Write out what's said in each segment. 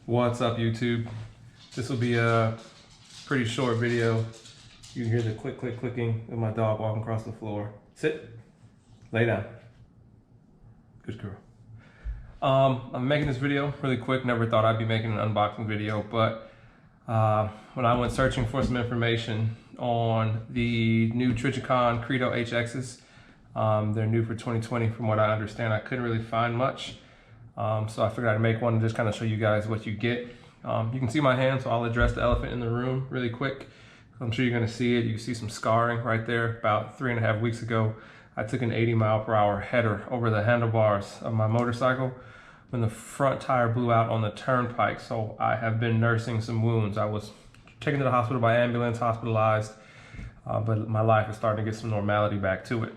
What's up, YouTube? This will be a pretty short video. You can hear the clicking of my dog walking across the floor. Sit, lay down. Good girl. I'm making this video really quick. Never thought I'd be making an unboxing video, but when I went searching for some information on the new Trijicon Credo HXs, they're new for 2020 from what I understand. I couldn't really find much. So I figured I'd make one and just kind of show you guys what you get. You can see my hand, so I'll address the elephant in the room really quick. I'm sure you're going to see it. You can see some scarring right there. About 3.5 weeks ago, I took an 80-mile-per-hour header over the handlebars of my motorcycle when the front tire blew out on the turnpike. So I have been nursing some wounds. I was taken to the hospital by ambulance, hospitalized, but my life is starting to get some normality back to it.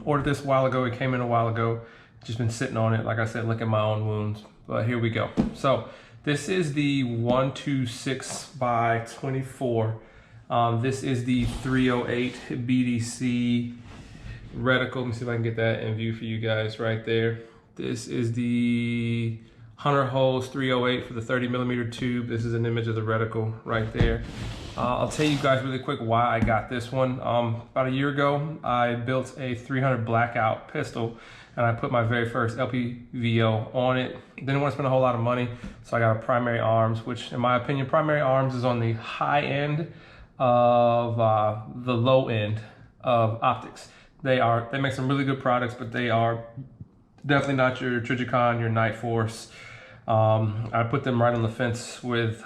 Ordered this a while ago. It came in a while ago. Just been sitting on it, like I said, looking at my own wounds. But here we go. So this is the 126 by 24. This is the 308 Bdc Reticle. Let me see if I can get that in view for you guys right there. This is the Hunter Hose 308 for the 30mm tube. This is an image of the reticle right there. I'll tell you guys really quick why I got this one. About a year ago, I built a 300 blackout pistol, and I put my very first LPVO on it. Didn't want to spend a whole lot of money, so I got a primary arms, which in my opinion, primary arms is on the high end of the low end of optics. They make some really good products, but they are definitely not your Trijicon, your Night Force. I put them right on the fence with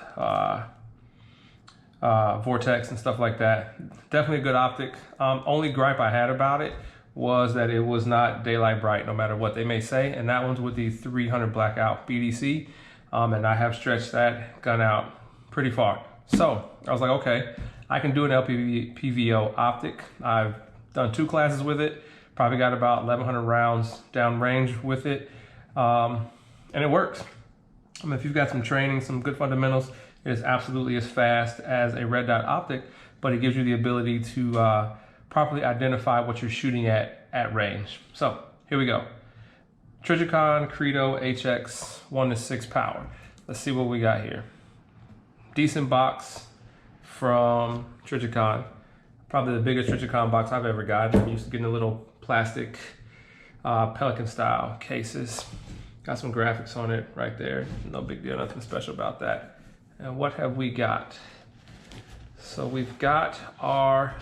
Vortex and stuff like that. Definitely a good optic. Only gripe I had about it was that it was not daylight bright, no matter what they may say. And that one's with the 300 blackout BDC. And I have stretched that gun out pretty far. So I was like, okay, I can do an LPVO optic. I've done 2 classes with it. Probably got about 1,100 rounds down range with it. And it works. I mean, if you've got some training, some good fundamentals, it is absolutely as fast as a red dot optic, but it gives you the ability to properly identify what you're shooting at range. So here we go. Trijicon Credo HX 1:6 power. Let's see what we got here. Decent box from Trijicon. Probably the biggest Trijicon box I've ever gotten. I'm used to getting the little plastic Pelican style cases. Got some graphics on it right there. No big deal, nothing special about that. And what have we got? So we've got our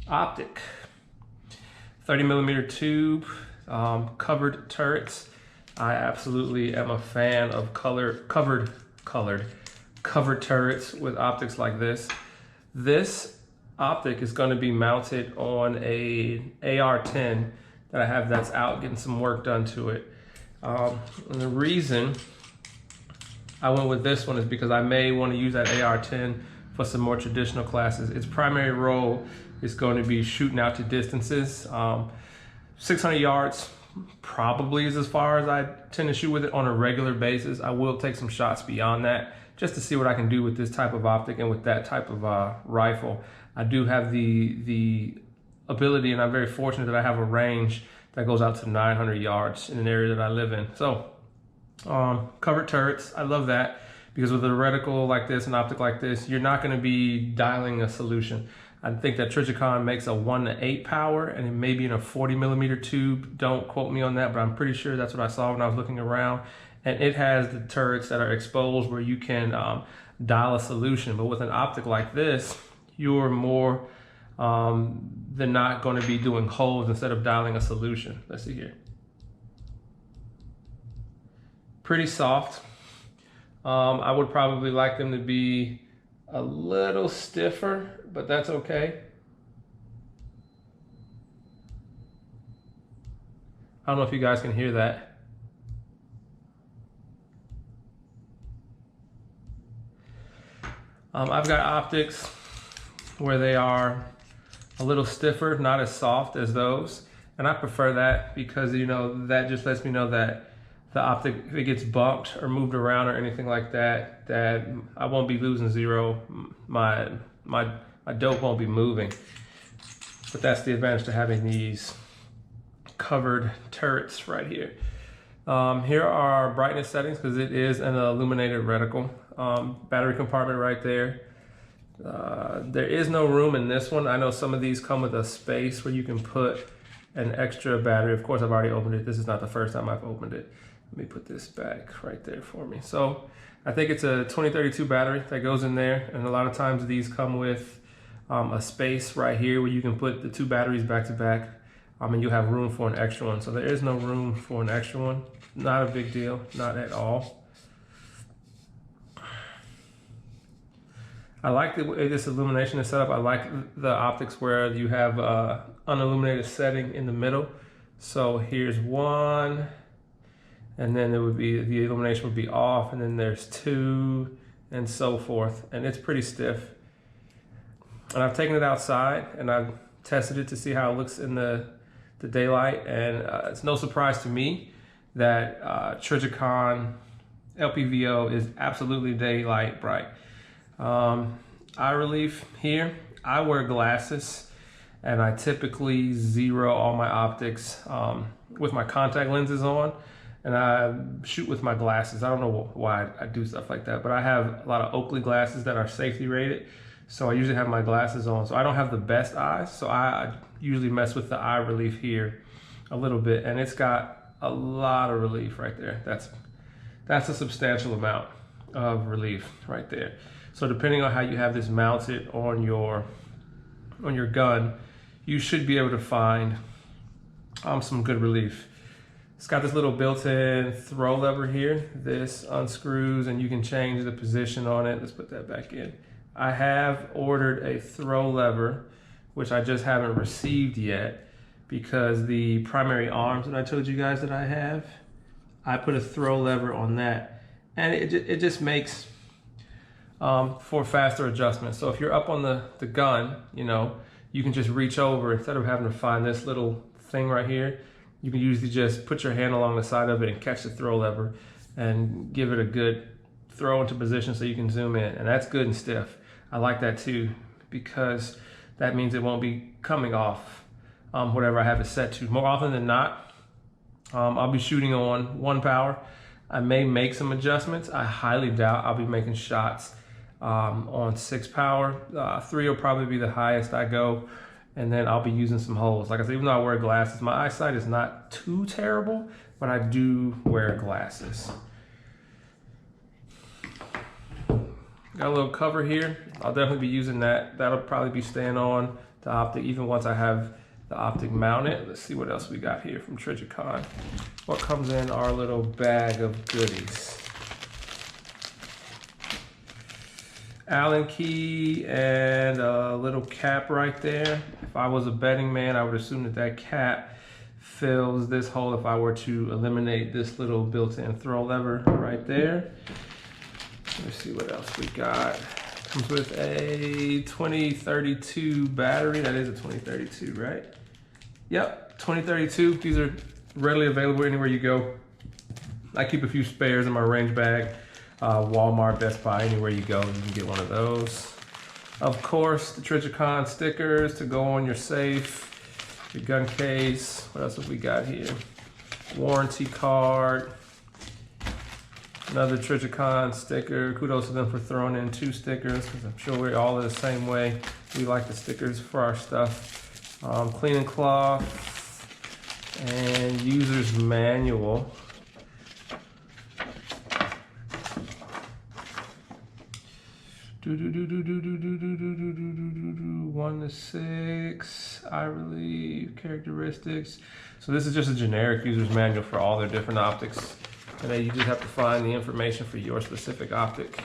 optic, 30mm tube, covered turrets. I absolutely am a fan of covered turrets with optics like this. This optic is going to be mounted on a AR-10 that I have that's out getting some work done to it. And the reason I went with this one is because I may want to use that AR-10 for some more traditional classes. Its primary role is going to be shooting out to distances. 600 yards probably is as far as I tend to shoot with it on a regular basis. I will take some shots beyond that just to see what I can do with this type of optic and with that type of rifle. I do have the ability, and I'm very fortunate that I have a range that goes out to 900 yards in an area that I live in. So covered turrets, I love that, because with a reticle like this, an optic like this, you're not going to be dialing a solution. I think that Trijicon makes a 1:8 power, and it may be in a 40mm tube. Don't quote me on that, but I'm pretty sure that's what I saw when I was looking around. And it has the turrets that are exposed where you can dial a solution. But with an optic like this, you're more than not going to be doing holes instead of dialing a solution. Let's see here. Pretty soft. I would probably like them to be a little stiffer, but that's okay. I don't know if you guys can hear that. I've got optics where they are a little stiffer, not as soft as those. And I prefer that because, you know, that just lets me know that the optic, if it gets bumped or moved around or anything like that, that I won't be losing zero. My dope won't be moving. But that's the advantage to having these covered turrets right here. Here are our brightness settings because it is an illuminated reticle. Battery compartment right there. There is no room in this one. I know some of these come with a space where you can put an extra battery. Of course, I've already opened it. This is not the first time I've opened it. Let me put this back right there for me. So I think it's a 2032 battery that goes in there. And a lot of times these come with a space right here where you can put the two batteries back to back. And you have room for an extra one. So there is no room for an extra one. Not a big deal, not at all. I like the way this illumination is set up. I like the optics where you have unilluminated setting in the middle. So here's one, and then it would be, the illumination would be off, and then there's two, and so forth. And it's pretty stiff. And I've taken it outside and I've tested it to see how it looks in the daylight, and it's no surprise to me that Trijicon LPVO is absolutely daylight bright. Eye relief here, I wear glasses and I typically zero all my optics with my contact lenses on, and I shoot with my glasses. I don't know why I do stuff like that, but I have a lot of Oakley glasses that are safety rated, so I usually have my glasses on. So I don't have the best eyes, so I usually mess with the eye relief here a little bit, and it's got a lot of relief right there. That's a substantial amount of relief right there. So depending on how you have this mounted on your gun, you should be able to find some good relief. It's got this little built-in throw lever here. This unscrews and you can change the position on it. Let's put that back in. I have ordered a throw lever, which I just haven't received yet, because the primary arms that I told you guys that I have, I put a throw lever on that, and it just makes for faster adjustments. So if you're up on the gun, you know, you can just reach over instead of having to find this little thing right here. You can usually just put your hand along the side of it and catch the throw lever and give it a good throw into position so you can zoom in, and that's good and stiff. I like that too, because that means it won't be coming off whatever I have it set to. More often than not, I'll be shooting on 1 power. I may make some adjustments. I highly doubt I'll be making shots on 6 power. 3 will probably be the highest I go, and then I'll be using some holes. Like I said, even though I wear glasses, my eyesight is not too terrible, but I do wear glasses. Got a little cover here. I'll definitely be using that. That'll probably be staying on the optic even once I have the optic mounted. Let's see what else we got here from Trijicon. What comes in our little bag of goodies? Allen key and a little cap right there. If I was a betting man, I would assume that that cap fills this hole if I were to eliminate this little built-in throw lever right there. Let's see what else we got. Comes with a 2032 battery. That is a 2032, right? Yep, 2032. These are readily available anywhere you go. I keep a few spares in my range bag. Walmart, Best Buy, anywhere you go, you can get one of those. Of course, the Trijicon stickers to go on your safe, your gun case. What else have we got here? Warranty card. Another Trijicon sticker. Kudos to them for throwing in 2 stickers, because I'm sure we're all the same way. We like the stickers for our stuff. Cleaning cloth and user's manual. Do 1 to 6, eye relief, characteristics. So this is just a generic user's manual for all their different optics. And then you just have to find the information for your specific optic.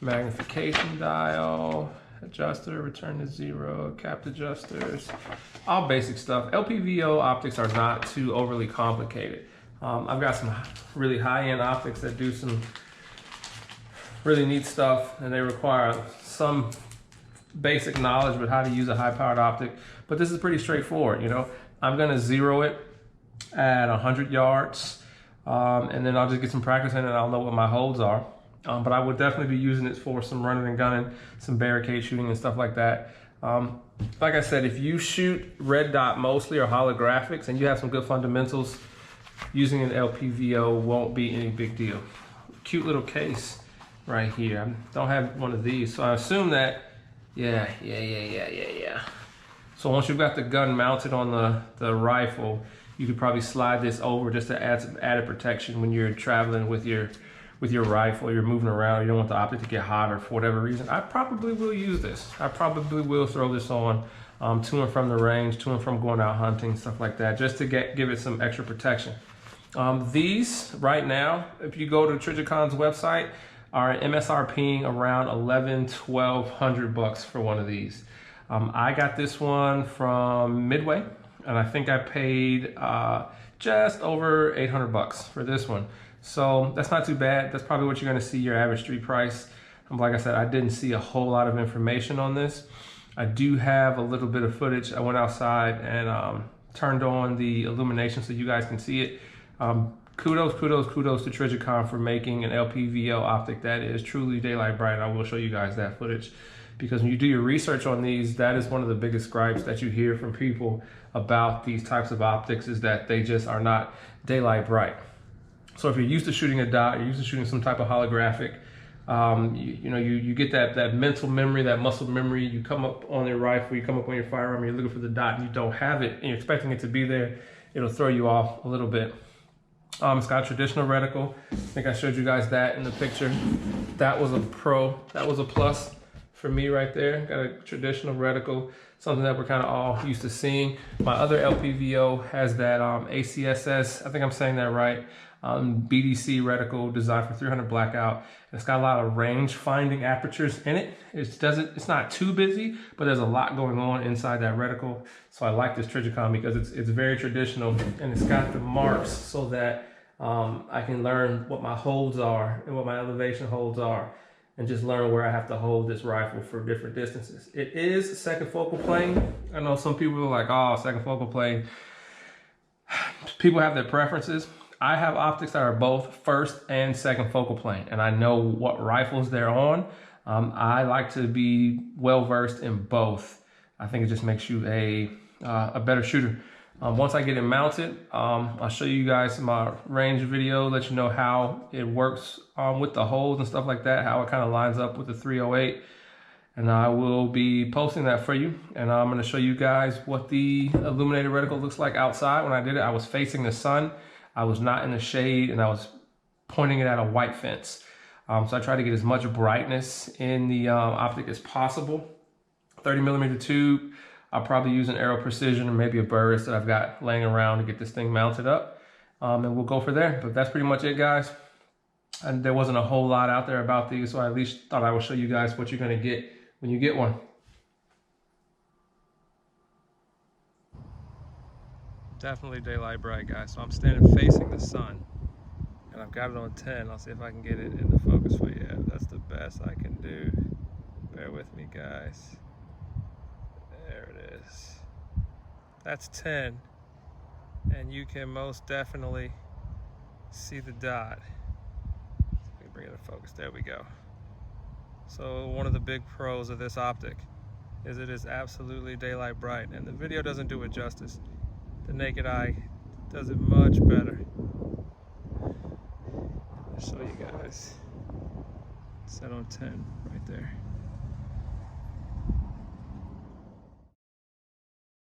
Magnification dial, adjuster, return to 0, capped adjusters, all basic stuff. LPVO optics are not too overly complicated. I've got some really high-end optics that do some really neat stuff, and they require some basic knowledge with how to use a high-powered optic. But this is pretty straightforward, you know. I'm gonna zero it at 100 yards, and then I'll just get some practice in it and I'll know what my holds are. But I would definitely be using it for some running and gunning, some barricade shooting and stuff like that. Like I said, if you shoot red dot mostly or holographics and you have some good fundamentals, using an LPVO won't be any big deal. Cute little case right here. I don't have one of these, so I assume that, yeah. So once you've got the gun mounted on the rifle, you could probably slide this over just to add some added protection when you're traveling with your rifle, you're moving around, you don't want the optic to get hot or for whatever reason. I probably will use this. I probably will throw this on to and from the range, to and from going out hunting, stuff like that, just to give it some extra protection. These right now, if you go to Trijicon's website, are MSRPing around $1,100-1,200 for one of these. I got this one from Midway, and I think I paid just over $800 for this one. So that's not too bad. That's probably what you're gonna see your average street price. Like I said, I didn't see a whole lot of information on this. I do have a little bit of footage. I went outside and turned on the illumination so you guys can see it. Kudos to Trijicon for making an LPVO optic that is truly daylight bright. I will show you guys that footage, because when you do your research on these, that is one of the biggest gripes that you hear from people about these types of optics, is that they just are not daylight bright. So if you're used to shooting a dot, you're used to shooting some type of holographic, you get that mental memory, that muscle memory. You come up on your rifle, you come up on your firearm, you're looking for the dot and you don't have it and you're expecting it to be there, it'll throw you off a little bit. It's got a traditional reticle. I think I showed you guys that in the picture. That was a pro, that was a plus for me right there. Got a traditional reticle, something that we're kind of all used to seeing. My other LPVO has that ACSS, I think I'm saying that right, Bdc Reticle, designed for 300 blackout. It's got a lot of range finding apertures in it. It's not too busy, but there's a lot going on inside that reticle. So I like this Trijicon because it's very traditional, and it's got the marks so that I can learn what my holds are and what my elevation holds are, and just learn where I have to hold this rifle for different distances. It is second focal plane. I know some people are like, oh, second focal plane. People have their preferences. I have optics that are both first and second focal plane, and I know what rifles they're on. I like to be well versed in both. I think it just makes you a better shooter. Once I get it mounted, I'll show you guys my range video, let you know how it works with the holes and stuff like that, how it kind of lines up with the 308. And I will be posting that for you. And I'm going to show you guys what the illuminated reticle looks like outside. When I did it, I was facing the sun. I was not in the shade, and I was pointing it at a white fence. So I try to get as much brightness in the optic as possible. 30mm tube. I'll probably use an Aero Precision or maybe a Burris that I've got laying around to get this thing mounted up. And we'll go for there. But that's pretty much it, guys. And there wasn't a whole lot out there about these, so I at least thought I would show you guys what you're going to get when you get one. Definitely daylight bright, guys. So I'm standing facing the sun, and I've got it on 10. I'll see if I can get it into focus for you. That's the best I can do. Bear with me, guys. There it is. That's 10, and you can most definitely see the dot. Let me bring it in focus. There we go. So one of the big pros of this optic is it is absolutely daylight bright, and the video doesn't do it justice. The naked eye does it much better. I'll show you guys. Set on 10 right there.